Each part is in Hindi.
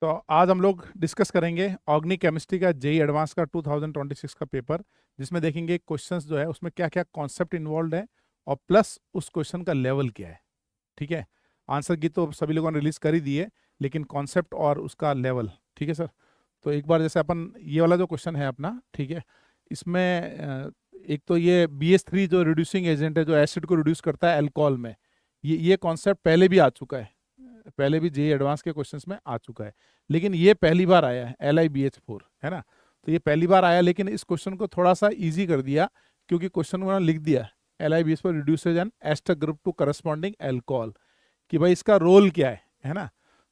तो आज हम लोग डिस्कस करेंगे ऑर्गेनिक केमिस्ट्री का जेई एडवांस का 2026 का पेपर, जिसमें देखेंगे क्वेश्चंस जो है उसमें क्या क्या कॉन्सेप्ट इन्वॉल्व है और प्लस उस क्वेश्चन का लेवल क्या है। ठीक है, आंसर की तो सभी लोगों ने रिलीज कर ही दी है, लेकिन कॉन्सेप्ट और उसका लेवल। ठीक है सर, तो एक बार जैसे अपन ये वाला जो क्वेश्चन है अपना, ठीक है, इसमें एक तो ये BH3 जो रिड्यूसिंग एजेंट है, जो एसिड को रिड्यूस करता है अल्कोहल में, ये कॉन्सेप्ट पहले भी आ चुका है, पहले भी जेई एडवांस के क्वेश्चंस में आ चुका है, लेकिन ये पहली बार आया है LiBH4, है ना। तो ये पहली बार आया, लेकिन इस क्वेश्चन को थोड़ा सा इजी कर दिया, क्योंकि क्वेश्चन उन्होंने लिख दिया LiBH4 reduces an ester group to corresponding alcohol, कि भाई इसका रोल क्या है ना।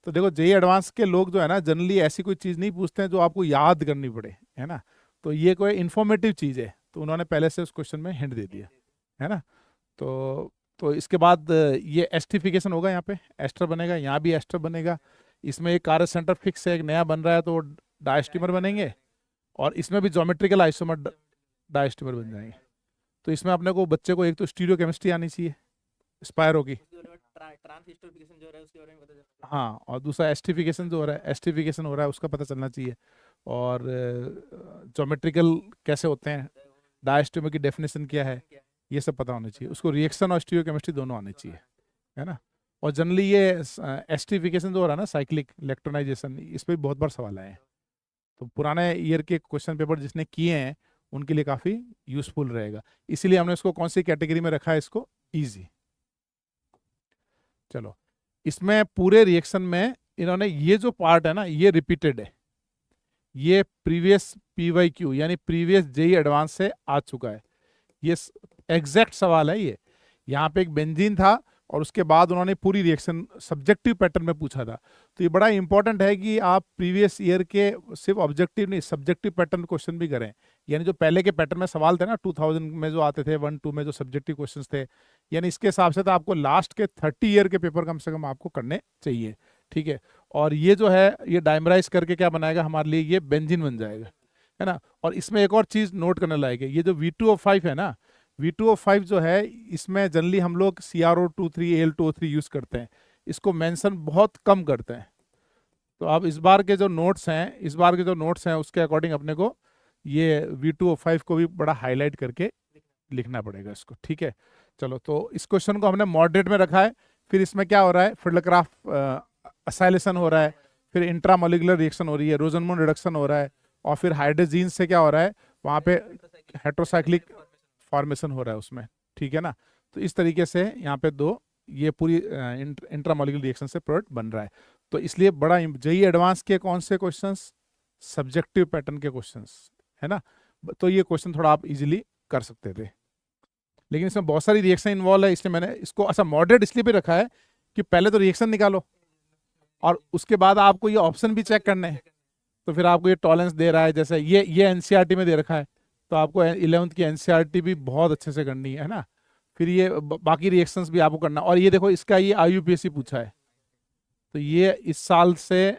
तो देखो, जेई एडवांस के लोग जो है ना, जनरली ऐसी कोई चीज़ नहीं पूछते हैं जो आपको याद करनी पड़े, है ना। तो ये कोई इन्फॉर्मेटिव चीज़ है, तो उन्होंने पहले से उस क्वेश्चन में हिंट दे दिया, है ना। तो इसके बाद ये एस्टिफिकेशन होगा, यहाँ पे एस्टर बनेगा, यहाँ भी एस्टर बनेगा। इसमें एक कार्य सेंटर फिक्स है, एक नया बन रहा है, तो डायस्टीमर बनेंगे, और इसमें भी ज्योमेट्रिकल आइसोमर डायस्टीमर बन जाएंगे। तो इसमें अपने को बच्चे को एक तो स्टीरियो केमिस्ट्री आनी चाहिए, स्पायरो की, हाँ, और दूसरा एस्टिफिकेशन जो हो रहा है, एस्टिफिकेशन हो रहा है उसका पता चलना चाहिए, और ज्योमेट्रिकल कैसे होते हैं, डायस्टीमर की डेफिनेशन क्या है, ये सब पता होना चाहिए उसको। रिएक्शन और स्टीरियो केमिस्ट्री दोनों आने चाहिए, है ना। और जनरली ये एस्टिफिकेशन जो हो रहा है ना, साइक्लिक इलेक्ट्रोनाइजेशन, इस पर बहुत बार सवाल आए हैं, तो पुराने ईयर के क्वेश्चन पेपर जिसने किए हैं उनके लिए काफ़ी यूजफुल रहेगा, इसीलिए हमने इसको कौन सी कैटेगरी में रखा है, इसको इजी। चलो, इसमें पूरे रिएक्शन में इन्होंने ये जो पार्ट है ना, ये रिपीटेड है, ये प्रीवियस PYQ यानी प्रीवियस जेई एडवांस से आ चुका है, ये एग्जैक्ट सवाल है ये। यहाँ पे एक बेंजीन था, और उसके बाद उन्होंने पूरी रिएक्शन सब्जेक्टिव पैटर्न में पूछा था। तो ये बड़ा इंपॉर्टेंट है कि आप प्रीवियस ईयर के सिर्फ ऑब्जेक्टिव नहीं, सब्जेक्टिव पैटर्न क्वेश्चन भी करें। यानी जो पहले के पैटर्न में सवाल थे ना, 2000 में जो आते थे, 1-2 में जो सब्जेक्टिव क्वेश्चन थे, यानी इसके हिसाब से तो आपको लास्ट के 30 ईयर के पेपर कम से कम आपको करने चाहिए। ठीक है, और ये जो है, ये डायमराइज करके क्या बनाएगा हमारे लिए, ये बेंजीन बन जाएगा, है ना। और इसमें एक और चीज नोट करने लायक है, ये जो V2O5 है ना, V2O5 जो है, इसमें जनरली हम लोग CrO23Al2O3 यूज करते हैं, इसको मेंशन बहुत कम करते हैं। तो अब इस बार के जो नोट्स हैं, उसके अकॉर्डिंग अपने को ये V2O5 को भी बड़ा हाईलाइट करके लिखना पड़ेगा इसको। ठीक है, चलो, तो इस क्वेश्चन को हमने मॉडरेट में रखा है। फिर इसमें क्या हो रहा है, फिल्डक्राफ्ट असाइलेशन हो रहा है, फिर इंट्रामोलिकुलर रिएक्शन हो रही है, रोजनमून रिडक्शन हो रहा है, और फिर हाइड्रोजीन से क्या हो रहा है, वहाँ पे हेट्रोसाइक्लिक फॉर्मेशन हो रहा है उसमें। ठीक है ना। तो इस तरीके से यहाँ पे दो, ये पूरी इंट्रामोलिकुलर रिएक्शन से प्रोडक्ट बन रहा है। तो इसलिए बड़ा जेई एडवांस के कौन से क्वेश्चंस, सब्जेक्टिव पैटर्न के क्वेश्चंस, है ना। तो ये क्वेश्चन थोड़ा आप इजीली कर सकते थे, लेकिन इसमें बहुत सारी रिएक्शन इन्वॉल्व है, इसलिए मैंने इसको अच्छा मॉडरेट इसलिए भी रखा है कि पहले तो रिएक्शन निकालो, और उसके बाद आपको ये ऑप्शन भी चेक करने हैं। तो फिर आपको ये टॉलरेंस दे रहा है, जैसे ये एनसीईआरटी में दे रखा है, तो आपको 11th की एनसीईआरटी भी बहुत अच्छे से करनी है ना। फिर ये बाकी रिएक्शंस भी आपको करना, और ये देखो, इसका ये IUPAC पूछा है, तो ये इस साल से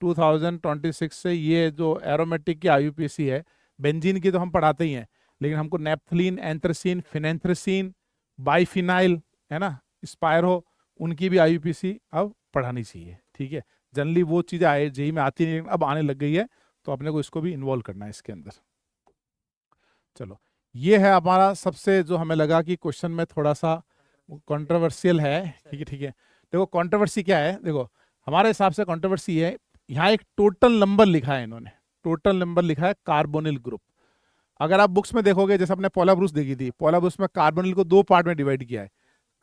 2026 से ये जो एरोमेटिक की IUPAC है, बेंजीन की तो हम पढ़ाते ही हैं, लेकिन हमको नेप्थलीन, एंथ्रेसीन, फिनेंथ्रेसीन, बाइफिनाइल, है ना, स्पायरो, उनकी भी IUPAC अब पढ़ानी चाहिए। ठीक है, जनरली वो चीज़ें आए जेई में आती नहीं, अब आने लग गई है, तो अपने को इसको भी इन्वॉल्व करना है इसके अंदर। चलो, ये है हमारा सबसे जो हमें लगा कि क्वेश्चन में थोड़ा सा कंट्रोवर्शियल है। ठीक है, ठीक है, देखो कंट्रोवर्सी क्या है, देखो हमारे हिसाब से कंट्रोवर्सी है, यहाँ एक टोटल नंबर लिखा है इन्होंने, टोटल नंबर लिखा है कार्बोनिल ग्रुप। अगर आप बुक्स में देखोगे, जैसे अपने पोला ब्रूस देखी थी, पोला ब्रूस में कार्बोनिल को 2 पार्ट में डिवाइड किया है,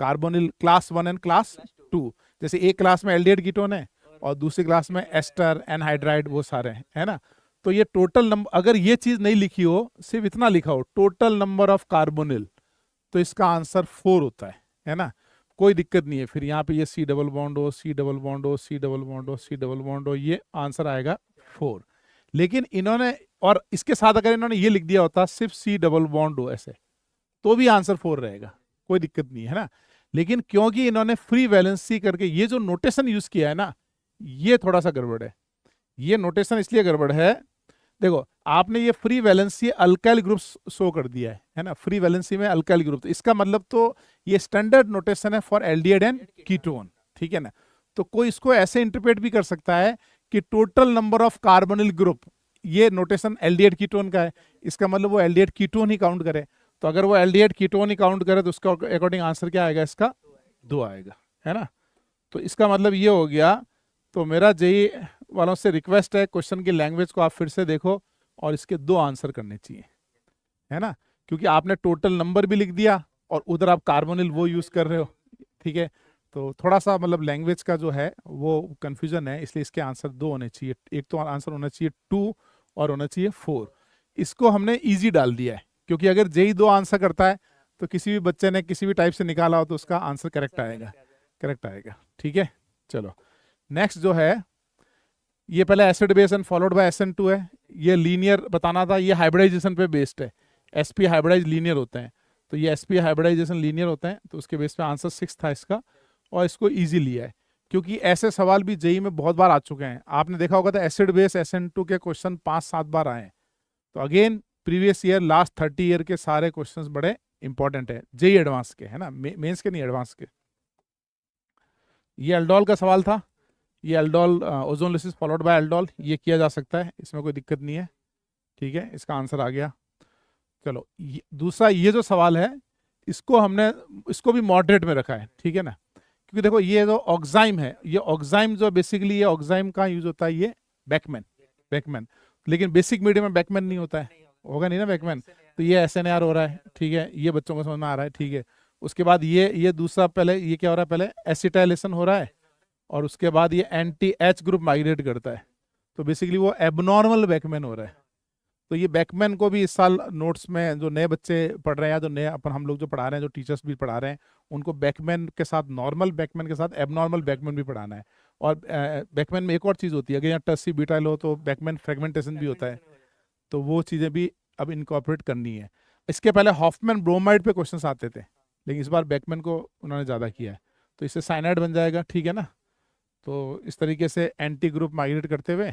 कार्बोनिल क्लास 1 एंड क्लास 2। जैसे एक क्लास में एल्डिहाइड कीटोन है, और दूसरी क्लास में एस्टर, एनहाइड्राइड, वो सारे हैं, है ना। तो ये टोटल नंबर, अगर ये चीज नहीं लिखी हो, सिर्फ इतना लिखा हो टोटल नंबर ऑफ कार्बोनिल, तो इसका आंसर 4 होता है ना। कोई दिक्कत नहीं है, फिर यहाँ पे ये C डबल बॉन्ड हो, C डबल बॉन्ड हो, C डबल बॉन्ड हो, C डबल बॉन्ड हो, ये आंसर आएगा 4। लेकिन इन्होंने, और इसके साथ अगर इन्होंने ये लिख दिया होता सिर्फ C डबल बॉन्ड हो ऐसे, तो भी आंसर 4 रहेगा, कोई दिक्कत नहीं है ना। लेकिन क्योंकि इन्होंने फ्री वैलेंसी करके ये जो नोटेशन यूज किया है ना, ये थोड़ा सा गड़बड़ है। ये नोटेशन इसलिए गड़बड़ है, देखो आपने ये free valency alkyl group show कर दिया है ना, फ्री वैलेंसी में अल्काइल ग्रुप, तो इसका मतलब तो ये स्टैंडर्ड नोटेशन है फॉर एल्डिहाइड एंड कीटोन। ठीक है ना। तो कोई इसको ऐसे इंटरप्रेट भी कर सकता है कि total number of carbonyl group, ये नोटेशन एल्डिहाइड कीटोन का है, इसका मतलब वो एल्डिहाइड कीटोन ही काउंट करे। तो अगर वो एल्डिहाइड कीटोन ही काउंट करे तो उसका अकॉर्डिंग आंसर क्या आएगा, इसका 2 आएगा, है ना। तो इसका मतलब ये हो गया। तो मेरा जेई वालों से रिक्वेस्ट है, क्वेश्चन की लैंग्वेज को आप फिर से देखो और इसके 2 आंसर करने चाहिए, है ना, क्योंकि आपने टोटल नंबर भी लिख दिया और उधर आप कार्बोनिल वो यूज कर रहे हो, ठीक है। तो थोड़ा सा मतलब लैंग्वेज का जो है वो कंफ्यूजन है, इसलिए इसके आंसर 2 होने चाहिए। एक तो आंसर होना चाहिए 2 और होना चाहिए 4। इसको हमने इजी डाल दिया है, क्योंकि अगर जेई 2 आंसर करता है तो किसी भी बच्चे ने किसी भी टाइप से निकाला हो तो उसका आंसर करेक्ट आएगा, करेक्ट आएगा, ठीक है। चलो नेक्स्ट जो है, ये पहले acid base and followed by SN2 है, ये लीनियर बताना था, ये हाइब्रिडाइजेशन पे बेस्ड है, sp हाइब्रिडाइज लीनियर होते हैं, तो ये sp हाइब्रिडाइजेशन लीनियर होते हैं, तो उसके बेस पे आंसर 6 था इसका, और इसको इजी लिया है क्योंकि ऐसे सवाल भी जेई में बहुत बार आ चुके हैं। आपने देखा होगा तो एसिड बेस SN2 के क्वेश्चन 5-7 बार आए हैं। तो again previous year last 30 year के सारे क्वेश्चंस बड़े इंपॉर्टेंट है, जेई एडवांस के, है ना, मेंस के नहीं, एडवांस के। ये एल्डोल का सवाल था, ये aldol ozonolysis followed by aldol, ये किया जा सकता है, इसमें कोई दिक्कत नहीं है, ठीक है, इसका आंसर आ गया। चलो दूसरा, ये जो सवाल है इसको हमने, इसको भी मॉडरेट में रखा है, ठीक है ना, क्योंकि देखो ये जो ऑक्साइम है, ये ऑक्साइम जो बेसिकली, ये ऑक्साइम का यूज होता है, ये बैकमैन, बैकमैन, लेकिन बेसिक मीडियम में बैकमैन नहीं होता है, होगा नहीं ना बैकमैन, तो ये SNAR हो रहा है, ठीक है, ये बच्चों को समझ में आ रहा है, ठीक है। उसके बाद ये दूसरा, पहले ये क्या हो रहा है, पहले एसिटाइलेशन हो रहा है और उसके बाद ये एंटी H ग्रुप माइग्रेट करता है, तो बेसिकली वो एबनॉर्मल बैकमैन हो रहा है। तो ये बैकमैन को भी इस साल नोट्स में जो नए बच्चे पढ़ रहे हैं, जो नए अपन हम लोग जो पढ़ा रहे हैं, जो टीचर्स भी पढ़ा रहे हैं, उनको बैकमैन के साथ, नॉर्मल बैकमैन के साथ एबनॉर्मल बैकमैन भी पढ़ाना है। और बैकमैन में एक और चीज़ होती है, अगर यहाँ टसी बीटाइल हो तो बैकमैन फ्रेगमेंटेशन भी होता है, तो वो चीज़ें भी अब इनकॉर्पोरेट करनी है। इसके पहले हॉफमैन ब्रोमाइड पे क्वेश्चंस आते थे, लेकिन इस बार बैकमैन को उन्होंने ज़्यादा किया है, तो इससे साइनाइड बन जाएगा, ठीक है ना। तो इस तरीके से एंटी ग्रुप माइग्रेट करते हुए,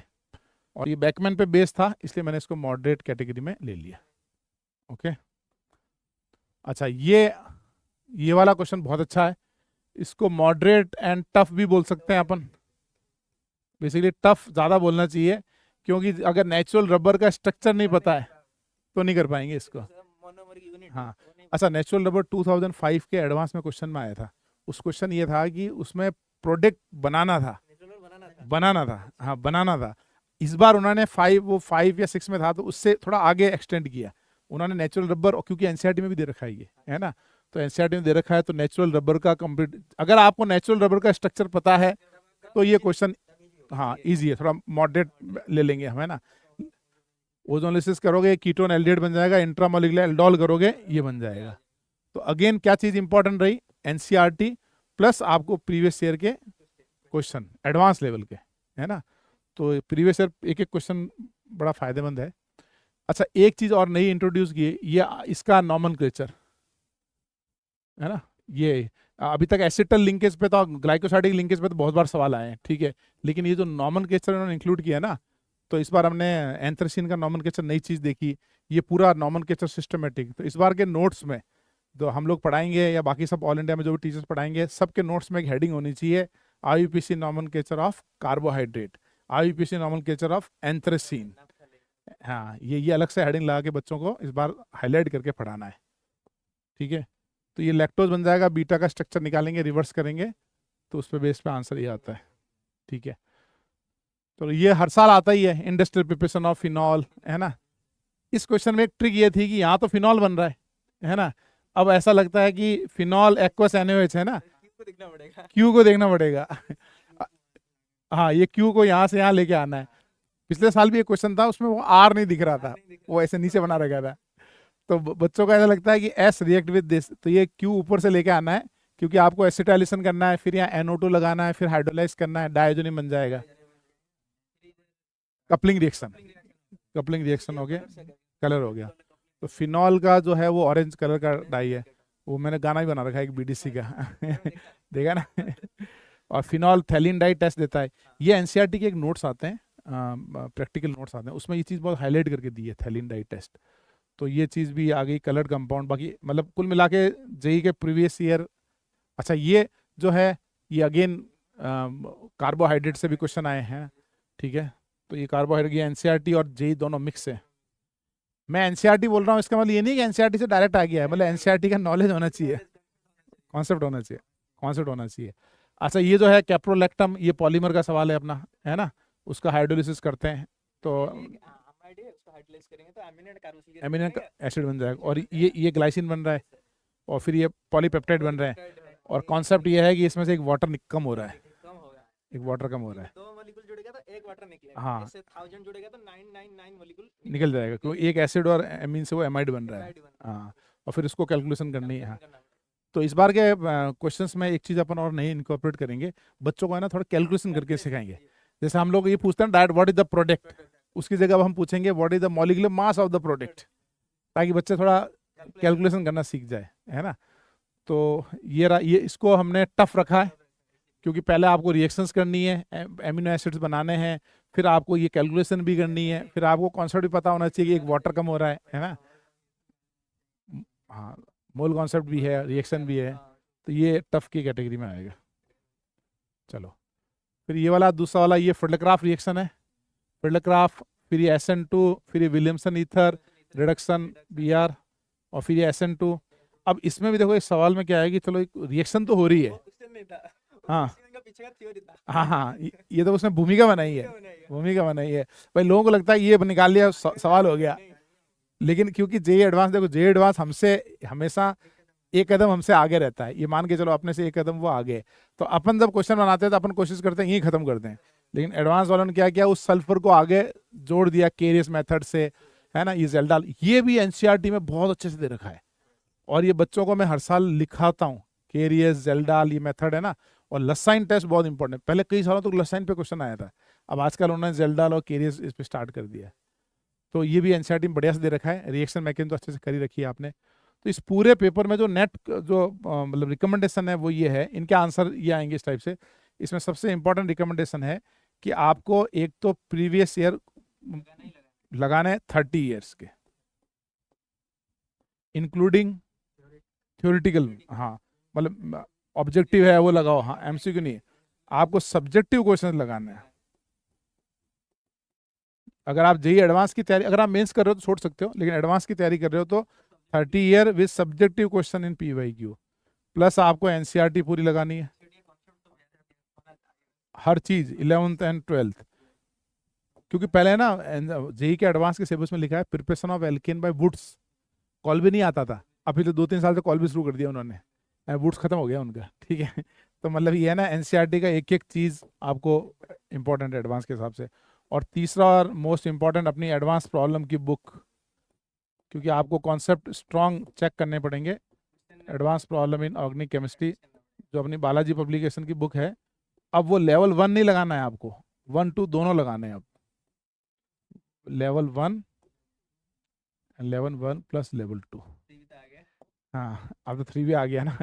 और ये बैकमैन पे बेस था, इसलिए मैंने इसको मॉडरेट कैटेगरी में ले लिया, ओके। अच्छा, ये वाला क्वेश्चन बहुत अच्छा है, इसको मॉडरेट एंड टफ भी बोल सकते हैं अपन। बेसिकली टफ ज़्यादा बोलना चाहिए, क्योंकि अगर नेचुरल रबर का स्ट्रक्चर नहीं पता है तो नहीं कर पाएंगे इसको। हाँ, अच्छा, नेचुरल रबर 2005 के एडवांस में क्वेश्चन में आया था। उस क्वेश्चन ये था कि उसमें प्रोडक्ट बनाना था, हाँ बनाना था। इस बार उन्होंने 5 या 6 में था, तो उससे थोड़ा आगे एक्सटेंड किया उन्होंने नेचुरल रबर, क्योंकि एनसीईआरटी में भी दे रखा है ये, है ना, तो एनसीईआरटी में दे रखा है, तो नेचुरल रबर का कंप्लीट, अगर आपको नेचुरल रबर का स्ट्रक्चर पता है तो ये क्वेश्चन हाँ इजी है, थोड़ा मॉडरेट ले लेंगे हम, है ना। ओजोनलिसिस करोगे कीटोन एल्डिहाइड बन जाएगा, इंट्रामोलिकुलर एल्डोल करोगे ये बन जाएगा। तो अगेन क्या चीज इंपॉर्टेंट रही, एनसीईआरटी प्लस आपको प्रीवियस ईयर के क्वेश्चन एडवांस लेवल के, है ना। तो प्रीवियस ईयर एक एक क्वेश्चन बड़ा फायदेमंद है। अच्छा, एक चीज और नई इंट्रोड्यूस की, ये इसका नॉमेनक्लेचर, है ना। ये अभी तक एसिटल लिंकेज पे तो, ग्लाइकोसाइडिक लिंकेज पे तो बहुत बार सवाल आए हैं, ठीक है, लेकिन ये जो नॉमेनक्लेचर उन्होंने इंक्लूड किया ना, तो इस बार हमने एंथ्रेसीन का नॉमेनक्लेचर नई चीज देखी, ये पूरा नॉमेनक्लेचर सिस्टमेटिक। तो इस बार के नोट्स में जो हम लोग पढ़ाएंगे या बाकी सब ऑल इंडिया में जो भी टीचर्स पढ़ाएंगे, सबके नोट्स में एक हेडिंग होनी चाहिए, IUPAC nomenclature of carbohydrate, IUPAC nomenclature of anthracene. हाँ, ये अलग से हेडिंग लगा के बच्चों को इस बार हाईलाइट करके पढ़ाना है, ठीक है। तो ये लैक्टोज बन जाएगा, बीटा का स्ट्रक्चर निकालेंगे, रिवर्स करेंगे, तो उस पर बेस पे आंसर ये आता है, ठीक है। तो ये हर साल आता ही है, इंडस्ट्रियल प्रिपरेशन ऑफ फिनॉल, है ना। इस क्वेश्चन में एक ट्रिक ये थी कि यहाँ तो फिनॉल बन रहा है ना, अब ऐसा लगता है कि फिनॉल एक्वस NaOH है ना, क्यू को देखना पड़ेगा हाँ, ये क्यू को यहाँ से यहाँ लेके आना है। पिछले साल भी एक क्वेश्चन था, उसमें वो R नहीं दिख रहा था, वो ऐसे नीचे बना रखा था, तो बच्चों को ऐसा लगता है कि S रिएक्ट विद दिस, तो ये Q ऊपर से लेके आना है, क्योंकि आपको एसिटाइलेशन करना है, फिर यहाँ NO2 लगाना है, फिर हाइड्रोलाइज करना है, डायजोनियम बन जाएगा, कपलिंग रिएक्शन हो गया, कलर हो गया। तो फिनॉल का जो है वो ऑरेंज कलर का डाई है, वो मैंने गाना भी बना रखा है एक BDC का देखा ना और फिनॉल थैलिन डाई टेस्ट देता है। ये एनसीईआरटी के एक नोट्स आते हैं, प्रैक्टिकल नोट्स आते हैं, उसमें ये चीज़ बहुत हाईलाइट करके दी है, थैलिन डाई टेस्ट। तो ये चीज़ भी आ गई, कलर्ड कंपाउंड, बाकी मतलब कुल मिला के जेई के प्रीवियस ईयर। अच्छा, ये जो है ये अगेन कार्बोहाइड्रेट से भी क्वेश्चन आए हैं, ठीक है। तो ये कार्बोहाइड्रेट, ये एनसीईआरटी और जेई दोनों मिक्स है। मैं एनसीईआरटी बोल रहा हूँ, इसका मतलब ये नहीं कि एनसीईआरटी से डायरेक्ट आ गया है, मतलब एनसीईआरटी का नॉलेज होना चाहिए, कॉन्सेप्ट होना चाहिए, कॉन्सेप्ट होना चाहिए। अच्छा, ये जो है कैप्रोलैक्टम, ये पॉलीमर का सवाल है अपना, है ना, उसका हाइड्रोलिसिस करते हैं तो एमिनो एसिड बन जाएगा, और ये ग्लाइसिन बन रहा है, और फिर ये पॉलीपेप्टाइड बन रहा है, और कॉन्सेप्ट ये है कि इसमें से एक वाटर कम हो रहा है, एक वाटर कम हो रहा है। दो मॉलिक्यूल जुड़ेगा तो एक वाटर निकलेगा, हाँ, जैसे 1000 जुड़ेगा तो 999 मॉलिक्यूल निकल जाएगा, क्योंकि एक एसिड और एमीन से वो एमाइड बन रहा है। एमाइड बन हाँ, और फिर इसको कैलकुलेशन करनी है। हाँ, तो इस बार के क्वेश्चंस में एक चीज़ अपन और नहीं इनकॉर्पोरेट करेंगे, बच्चों को है ना थोड़ा कैलकुलेशन करके सिखाएंगे। जैसे हम लोग ये पूछते हैं direct what is the product, उसकी जगह अब हम पूछेंगे what is the molecular mass of the product, ताकि बच्चे थोड़ा कैलकुलेशन करना सीख जाए, है ना। तो ये इसको हमने टफ रखा है, क्योंकि पहले आपको रिएक्शंस करनी है, एमिनो एसिड्स बनाने हैं, फिर आपको ये कैलकुलेशन भी करनी है, फिर आपको कॉन्सेप्ट भी पता होना चाहिए कि एक वाटर कम हो रहा है ना। हाँ, मोल कॉन्सेप्ट भी है, रिएक्शन भी है, तो ये टफ की कैटेगरी में आएगा। चलो, फिर ये वाला दूसरा वाला, ये फिल्डक्राफ्ट रिएक्शन है, फिल्डक्राफ्ट, फिर ये SN2, फिर ये विलियमसन ईथर रिडक्शन BR, और फिर ये SN2। अब इसमें भी देखो, इस सवाल में क्या है कि चलो एक रिएक्शन तो हो रही है, हाँ हाँ हाँ, ये तो उसने भूमिका बनाई है, भूमिका बनाई है भाई, लोगों को लगता है ये निकाल लिया सवाल हो गया, लेकिन क्योंकि जेई एडवांस, देखो जेई एडवांस हमसे हमेशा एक कदम हमसे आगे रहता है, ये मान के चलो अपने से एक कदम वो आगे, तो अपन जब क्वेश्चन बनाते हैं तो अपन कोशिश करते हैं यही खत्म करते हैं, लेकिन एडवांस वालों ने क्या किया, उस सल्फर को आगे जोड़ दिया केरियस मेथड से, है ना। ये जेल्डाल, ये भी एनसीईआरटी में बहुत अच्छे से दे रखा है, और ये बच्चों को मैं हर साल लिखाता हूँ, केरियस जेल्डाल ये मेथड है ना। और लसाइन टेस्ट बहुत इंपॉर्टेंट है, पहले कई सालों तक लसाइन पे क्वेश्चन आया था, अब आजकल उन्होंने जेल्डाल और केरियस इस पे स्टार्ट कर दिया है, तो ये भी एनसीईआरटी में बढ़िया से दे रखा है। रिएक्शन मैकेनिज्म तो अच्छे से करी रखी है आपने। तो इस पूरे पेपर में जो नेट जो मतलब रिकमेंडेशन है वो ये है, इनके आंसर ये आएंगे इस टाइप से। इसमें सबसे इंपॉर्टेंट रिकमेंडेशन है कि आपको एक तो प्रीवियस ईयर लगाने 30 ईयर्स के, इंक्लूडिंग थ्योरेटिकल, हाँ मतलब ऑब्जेक्टिव है वो लगाओ, हाँ एमसीक्यू नहीं, आपको सब्जेक्टिव क्वेश्चन लगाना है। अगर आप जेई एडवांस की तैयारी, अगर आप मेंस कर रहे हो तो छोड़ सकते हो, लेकिन एडवांस की तैयारी कर रहे हो तो 30 year with subjective question in PYQ, plus आपको एनसीईआरटी पूरी लगानी है, हर चीज 11th एंड 12th। क्योंकि पहले ना जेई के एडवांस के सिलेबस में लिखा है preparation of alkane by Wurtz, call भी नहीं आता था, अभी तो 2-3 साल से कॉल भी शुरू कर दिया उन्होंने, वुड्स खत्म हो गया उनका, ठीक है। तो मतलब ये है ना, एनसीईआरटी का एक एक चीज आपको इंपॉर्टेंट है एडवांस के हिसाब से। और तीसरा और मोस्ट इंपॉर्टेंट, अपनी एडवांस प्रॉब्लम की बुक, क्योंकि आपको कॉन्सेप्ट स्ट्रॉन्ग चेक करने पड़ेंगे। Advance problem in organic chemistry जो अपनी बालाजी पब्लिकेशन की बुक है, अब वो लेवल 1 नहीं लगाना है आपको, 1-2 दोनों लगाने हैं अब, लेवल 1 प्लस लेवल 2, हाँ अब तो 3 भी आ गया ना।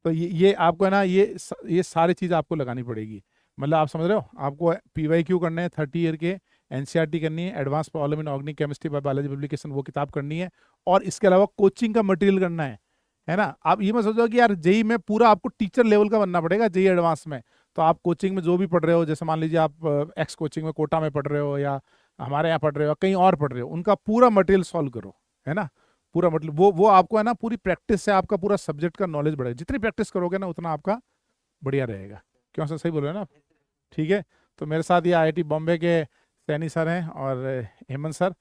तो ये आपको है ना, ये सारी चीज़ आपको लगानी पड़ेगी, मतलब आप समझ रहे हो, आपको PYQ करने हैं 30 ईयर के, एनसीईआरटी करनी है, advance problem in organic chemistry bye Balaji publication वो किताब करनी है, और इसके अलावा कोचिंग का मटेरियल करना है ना। आप ये मत सोचो कि यार जेई में पूरा आपको टीचर लेवल का बनना पड़ेगा, जेई एडवांस में तो आप कोचिंग में जो भी पढ़ रहे हो, जैसे मान लीजिए आप एक्स कोचिंग में कोटा में पढ़ रहे हो, या हमारे यहाँ पढ़ रहे हो, कहीं और पढ़ रहे हो, उनका पूरा मटेरियल सॉल्व करो, है ना। पूरा मतलब वो आपको है ना, पूरी प्रैक्टिस से आपका पूरा सब्जेक्ट का नॉलेज बढ़ेगा, जितनी प्रैक्टिस करोगे ना उतना आपका बढ़िया रहेगा। क्यों सर, सही बोल रहे हो ना आप, ठीक है। तो मेरे साथ ये IIT बॉम्बे के सैनी सर हैं और हेमंत सर,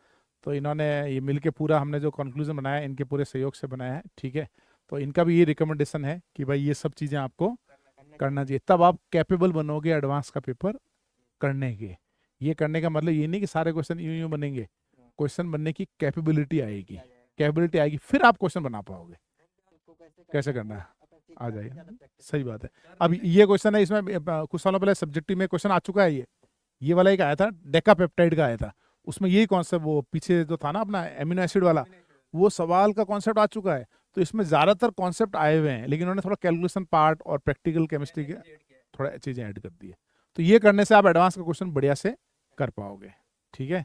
तो इन्होंने ये मिलके पूरा हमने जो कंक्लूजन बनाया इनके पूरे सहयोग से बनाया है, ठीक है। तो इनका भी ये रिकमेंडेशन है कि भाई ये सब चीज़ें आपको करना चाहिए, तब आप कैपेबल बनोगे एडवांस का पेपर करने के। ये करने का मतलब ये नहीं कि सारे क्वेश्चन यूं यूं बनेंगे, क्वेश्चन बनने की कैपेबिलिटी आएगी, कैपेबिलिटी आएगी फिर आप क्वेश्चन बना पाओगे, कैसे करना है आ जाएगा। सही बात है। अब ये क्वेश्चन है, इसमें कुछ सालों पहले सब्जेक्टिव में क्वेश्चन आ चुका है, ये वाला एक आया था, डेकापेप्टाइड का आया था, उसमें यही कॉन्सेप्ट, वो पीछे जो था ना अपना एमिनो एसिड वाला, वो सवाल का कॉन्सेप्ट आ चुका है। तो इसमें ज्यादातर कॉन्सेप्ट आए हुए हैं, लेकिन उन्होंने थोड़ा कैलकुलेशन पार्ट और प्रैक्टिकल केमिस्ट्री के थोड़ा चीजें ऐड कर दी है। तो ये करने से आप एडवांस का क्वेश्चन बढ़िया से कर पाओगे, ठीक है।